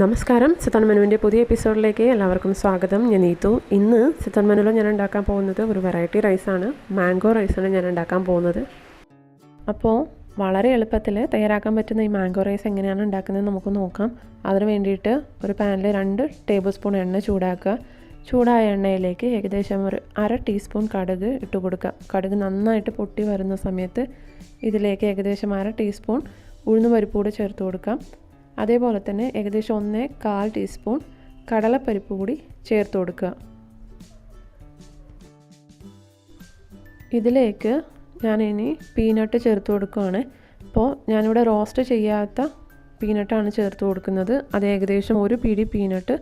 നമസ്കാരം. സിത്താൻ മെനുവിൻ്റെ പുതിയ എപ്പിസോഡിലേക്ക് എല്ലാവർക്കും സ്വാഗതം. ഞാൻ നീതു. ഇന്ന് സിത്താൻ മെനുവിൽ ഞാൻ ഉണ്ടാക്കാൻ പോകുന്നത് ഒരു വെറൈറ്റി റൈസാണ്. മാംഗോ റൈസാണ് ഞാൻ ഉണ്ടാക്കാൻ പോകുന്നത്. അപ്പോൾ വളരെ എളുപ്പത്തിൽ തയ്യാറാക്കാൻ പറ്റുന്ന ഈ മാംഗോ റൈസ് എങ്ങനെയാണ് ഉണ്ടാക്കുന്നത് നമുക്ക് നോക്കാം. അതിന് വേണ്ടിയിട്ട് ഒരു പാനിൽ 2 ടേബിൾ സ്പൂൺ എണ്ണ ചൂടാക്കുക. ചൂടായ എണ്ണയിലേക്ക് ഏകദേശം ഒരു 1/2 ടീസ്പൂൺ കടുക് ഇട്ട് കൊടുക്കുക. കടുക് നന്നായിട്ട് പൊട്ടി വരുന്ന സമയത്ത് ഇതിലേക്ക് ഏകദേശം 1/2 ടീസ്പൂൺ ഉഴുന്നുപരിപ്പ് കൂടി ചേർത്ത് കൊടുക്കാം. അതേപോലെ തന്നെ ഏകദേശം 1/4 ടീസ്പൂൺ കടലപ്പരിപ്പ് കൂടി ചേർത്ത് കൊടുക്കുക. ഇതിലേക്ക് ഞാനിനി പീനട്ട് ചേർത്ത് കൊടുക്കുകയാണ്. അപ്പോൾ ഞാനിവിടെ റോസ്റ്റ് ചെയ്യാത്ത പീനട്ടാണ് ചേർത്ത് കൊടുക്കുന്നത്. അത് ഏകദേശം 1 പിടി പീനട്ട്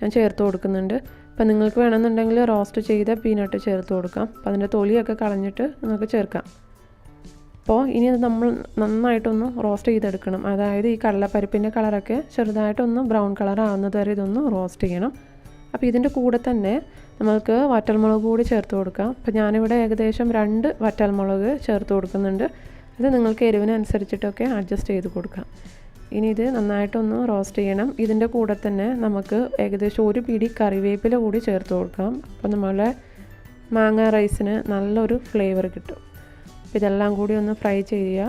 ഞാൻ ചേർത്ത് കൊടുക്കുന്നുണ്ട്. അപ്പോൾ നിങ്ങൾക്ക് വേണമെന്നുണ്ടെങ്കിൽ റോസ്റ്റ് ചെയ്ത പീനട്ട് ചേർത്ത് കൊടുക്കാം. അപ്പോൾ അതിൻ്റെ തൊലിയൊക്കെ കളഞ്ഞിട്ട് നിങ്ങൾക്ക് ചേർക്കാം. അപ്പോൾ ഇനി അത് നമ്മൾ നന്നായിട്ടൊന്ന് റോസ്റ്റ് ചെയ്തെടുക്കണം. അതായത് ഈ കടലപ്പരിപ്പിൻ്റെ കളറൊക്കെ ചെറുതായിട്ടൊന്ന് ബ്രൗൺ കളർ ആവുന്നത് വരെ ഇതൊന്ന് റോസ്റ്റ് ചെയ്യണം. അപ്പോൾ ഇതിൻ്റെ കൂടെ തന്നെ നമുക്ക് വറ്റൽമുളക് കൂടി ചേർത്ത് കൊടുക്കാം. അപ്പോൾ ഞാനിവിടെ ഏകദേശം 2 വറ്റൽമുളക് ചേർത്ത് കൊടുക്കുന്നുണ്ട്. ഇത് നിങ്ങൾക്ക് എരിവിനനുസരിച്ചിട്ടൊക്കെ അഡ്ജസ്റ്റ് ചെയ്ത് കൊടുക്കാം. ഇനി ഇത് നന്നായിട്ടൊന്ന് റോസ്റ്റ് ചെയ്യണം. ഇതിൻ്റെ കൂടെ തന്നെ നമുക്ക് ഏകദേശം 1 പിടി കറിവേപ്പില കൂടി ചേർത്ത് കൊടുക്കാം. അപ്പോൾ നമ്മളെ മാങ്ങ റൈസിന് നല്ലൊരു ഫ്ലേവർ കിട്ടും. ഇതെല്ലാം കൂടി ഒന്ന് ഫ്രൈ ചെയ്യുക.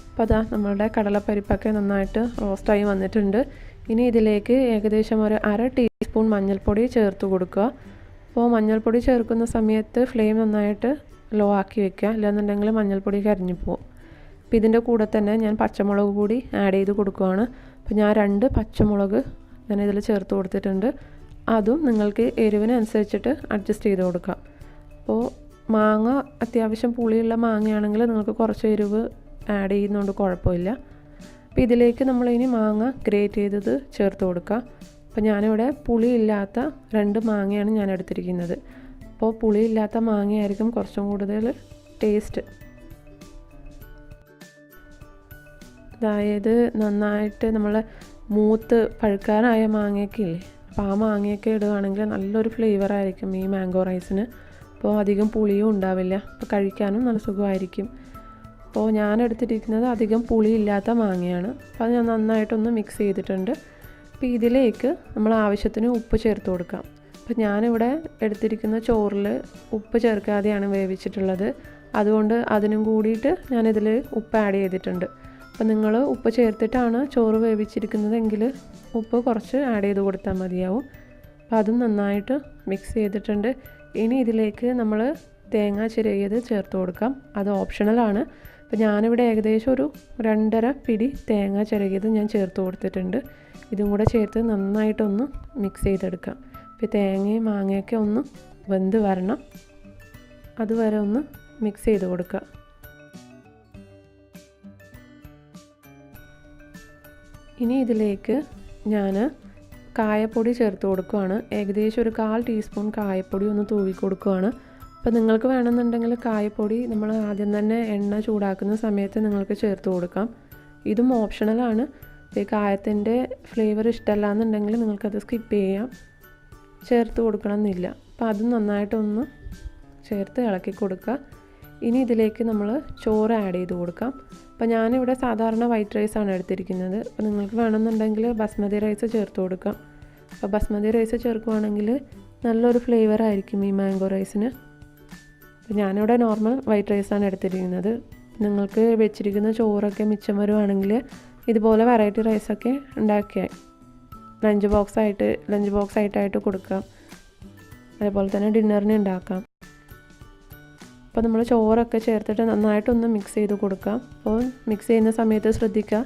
അപ്പോൾ അതാ നമ്മളുടെ കടലപ്പരിപ്പൊക്കെ നന്നായിട്ട് റോസ്റ്റായി വന്നിട്ടുണ്ട്. ഇനി ഇതിലേക്ക് ഏകദേശം ഒരു 1/2 ടീസ്പൂൺ മഞ്ഞൾപ്പൊടി ചേർത്ത് കൊടുക്കുക. അപ്പോൾ മഞ്ഞൾപ്പൊടി ചേർക്കുന്ന സമയത്ത് ഫ്ലെയിം നന്നായിട്ട് ലോ ആക്കി വെക്കുക, അല്ലാന്നുണ്ടെങ്കിൽ മഞ്ഞൾപ്പൊടി കരിഞ്ഞു പോകും. അപ്പോൾ ഇതിൻ്റെ കൂടെ തന്നെ ഞാൻ പച്ചമുളക് കൂടി ആഡ് ചെയ്ത് കൊടുക്കുകയാണ്. അപ്പോൾ ഞാൻ 2 പച്ചമുളക് ഞാനിതിൽ ചേർത്ത് കൊടുത്തിട്ടുണ്ട്. അതും നിങ്ങൾക്ക് എരിവിനനുസരിച്ചിട്ട് അഡ്ജസ്റ്റ് ചെയ്ത് കൊടുക്കാം. അപ്പോൾ മാങ്ങ അത്യാവശ്യം പുളിയുള്ള മാങ്ങയാണെങ്കിൽ നിങ്ങൾക്ക് കുറച്ച് എരിവ് ആഡ് ചെയ്യുന്നതുകൊണ്ട് കുഴപ്പമില്ല. അപ്പോൾ ഇതിലേക്ക് നമ്മളിനി മാങ്ങ ഗ്രേറ്റ് ചെയ്തത് ചേർത്ത് കൊടുക്കുക. അപ്പോൾ ഞാനിവിടെ പുളിയില്ലാത്ത 2 മാങ്ങയാണ് ഞാൻ എടുത്തിരിക്കുന്നത്. അപ്പോൾ പുളിയില്ലാത്ത മാങ്ങയായിരിക്കും കുറച്ചും കൂടുതൽ ടേസ്റ്റ്. അതായത് നന്നായിട്ട് നമ്മൾ മൂത്ത് പഴുക്കാറായ മാങ്ങയൊക്കെ ഇല്ലേ, അപ്പോൾ ആ മാങ്ങയൊക്കെ ഇടുകയാണെങ്കിൽ നല്ലൊരു ഫ്ലേവറായിരിക്കും ഈ മാംഗോ റൈസിന്. അപ്പോൾ അധികം പുളിയും ഉണ്ടാവില്ല, അപ്പോൾ കഴിക്കാനും നല്ല സുഖമായിരിക്കും. അപ്പോൾ ഞാൻ എടുത്തിരിക്കുന്നത് അധികം പുളിയില്ലാത്ത മാങ്ങയാണ്. അപ്പോൾ അത് ഞാൻ നന്നായിട്ടൊന്ന് മിക്സ് ചെയ്തിട്ടുണ്ട്. അപ്പോൾ ഇതിലേക്ക് നമ്മൾ ആവശ്യത്തിന് ഉപ്പ് ചേർത്ത് കൊടുക്കാം. അപ്പോൾ ഞാനിവിടെ എടുത്തിരിക്കുന്ന ചോറിൽ ഉപ്പ് ചേർക്കാതെയാണ് വേവിച്ചിട്ടുള്ളത്. അതുകൊണ്ട് അതിനും കൂടിയിട്ട് ഞാനിതിൽ ഉപ്പ് ആഡ് ചെയ്തിട്ടുണ്ട്. അപ്പോൾ നിങ്ങൾ ഉപ്പ് ചേർത്തിട്ടാണ് ചോറ് വേവിച്ചിരിക്കുന്നതെങ്കിൽ ഉപ്പ് കുറച്ച് ആഡ് ചെയ്ത് കൊടുത്താൽ മതിയാവും. അപ്പോൾ അതും നന്നായിട്ട് മിക്സ് ചെയ്തിട്ടുണ്ട്. ഇനി ഇതിലേക്ക് നമ്മൾ തേങ്ങ ചിരകിയത് ചേർത്ത് കൊടുക്കാം. അത് ഓപ്ഷണലാണ്. അപ്പോൾ ഞാനിവിടെ ഏകദേശം ഒരു 2.5 പിടി തേങ്ങ ചിരകിയത് ഞാൻ ചേർത്ത് കൊടുത്തിട്ടുണ്ട്. ഇതും കൂടെ ചേർത്ത് നന്നായിട്ടൊന്ന് മിക്സ് ചെയ്തെടുക്കാം. അപ്പോൾ തേങ്ങയും മാങ്ങയൊക്കെ ഒന്ന് വെന്ത് വരണം, അതുവരെ ഒന്ന് മിക്സ് ചെയ്ത് കൊടുക്കുക. ഇനി ഇതിലേക്ക് ഞാൻ കായപ്പൊടി ചേർത്ത് കൊടുക്കുകയാണ്. ഏകദേശം ഒരു 1/4 ടീസ്പൂൺ കായപ്പൊടി ഒന്ന് തൂവി കൊടുക്കുകയാണ്. അപ്പോൾ നിങ്ങൾക്ക് വേണമെന്നുണ്ടെങ്കിൽ കായപ്പൊടി നമ്മൾ ആദ്യം തന്നെ എണ്ണ ചൂടാക്കുന്ന സമയത്ത് നിങ്ങൾക്ക് ചേർത്ത് കൊടുക്കാം. ഇതും ഓപ്ഷണലാണ്. ഈ കായത്തിൻ്റെ ഫ്ലേവർ ഇഷ്ടമല്ല എന്നുണ്ടെങ്കിൽ നിങ്ങൾക്കത് സ്കിപ്പ് ചെയ്യാം, ചേർത്ത് കൊടുക്കണമെന്നില്ല. അപ്പോൾ അതും നന്നായിട്ടൊന്ന് ചേർത്ത് ഇളക്കി കൊടുക്കുക. ഇനി ഇതിലേക്ക് നമ്മൾ ചോറ് ആഡ് ചെയ്ത് കൊടുക്കാം. അപ്പോൾ ഞാനിവിടെ സാധാരണ വൈറ്റ് റൈസാണ് എടുത്തിരിക്കുന്നത്. അപ്പോൾ നിങ്ങൾക്ക് വേണമെന്നുണ്ടെങ്കിൽ ബസ്മതി റൈസ് ചേർത്ത് കൊടുക്കാം. അപ്പോൾ ബസ്മതി റൈസ് ചേർക്കുകയാണെങ്കിൽ നല്ലൊരു ഫ്ലേവർ ആയിരിക്കും ഈ മാംഗോ റൈസിന്. അപ്പോൾ ഞാനിവിടെ നോർമൽ വൈറ്റ് റൈസാണ് എടുത്തിരിക്കുന്നത്. നിങ്ങൾക്ക് വെച്ചിരിക്കുന്ന ചോറൊക്കെ മിച്ചം വരുവാണെങ്കിൽ ഇതുപോലെ വെറൈറ്റി റൈസൊക്കെ ഉണ്ടാക്കിയാൽ ലഞ്ച് ബോക്സ് ആയിട്ടായിട്ട് കൊടുക്കാം. അതേപോലെ തന്നെ ഡിന്നറിന് ഉണ്ടാക്കാം. അപ്പോൾ നമ്മൾ ചോറൊക്കെ ചേർത്തിട്ട് നന്നായിട്ടൊന്ന് മിക്സ് ചെയ്ത് കൊടുക്കാം. അപ്പോൾ മിക്സ് ചെയ്യുന്ന സമയത്ത് ശ്രദ്ധിക്കുക,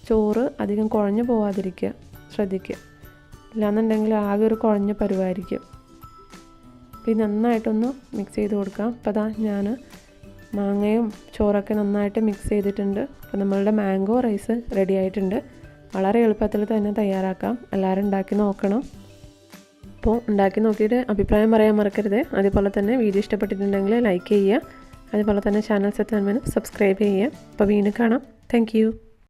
ചോറ് അധികം കുഴഞ്ഞു പോവാതിരിക്കുക ശ്രദ്ധിക്കുക, ഇല്ലാന്നുണ്ടെങ്കിൽ ആകെ ഒരു കുഴഞ്ഞ പരുവായിരിക്കും. അപ്പോൾ നന്നായിട്ടൊന്ന് മിക്സ് ചെയ്ത് കൊടുക്കാം. അപ്പോൾ അതാ ഞാൻ മാങ്ങയും ചോറൊക്കെ നന്നായിട്ട് മിക്സ് ചെയ്തിട്ടുണ്ട്. അപ്പോൾ നമ്മളുടെ മാംഗോ റൈസ് റെഡി ആയിട്ടുണ്ട്. വളരെ എളുപ്പത്തിൽ തന്നെ തയ്യാറാക്കാം. എല്ലാവരും ഉണ്ടാക്കി നോക്കണം. അപ്പോൾ ഉണ്ടാക്കി നോക്കിയിട്ട് അഭിപ്രായം പറയാൻ മറക്കരുത്. അതുപോലെ തന്നെ വീഡിയോ ഇഷ്ടപ്പെട്ടിട്ടുണ്ടെങ്കിൽ ലൈക്ക് ചെയ്യുക. അതുപോലെ തന്നെ ചാനൽ സബ്സ്ക്രൈബ് ചെയ്യുക. അപ്പോൾ വീണ്ടും കാണാം. Thank you.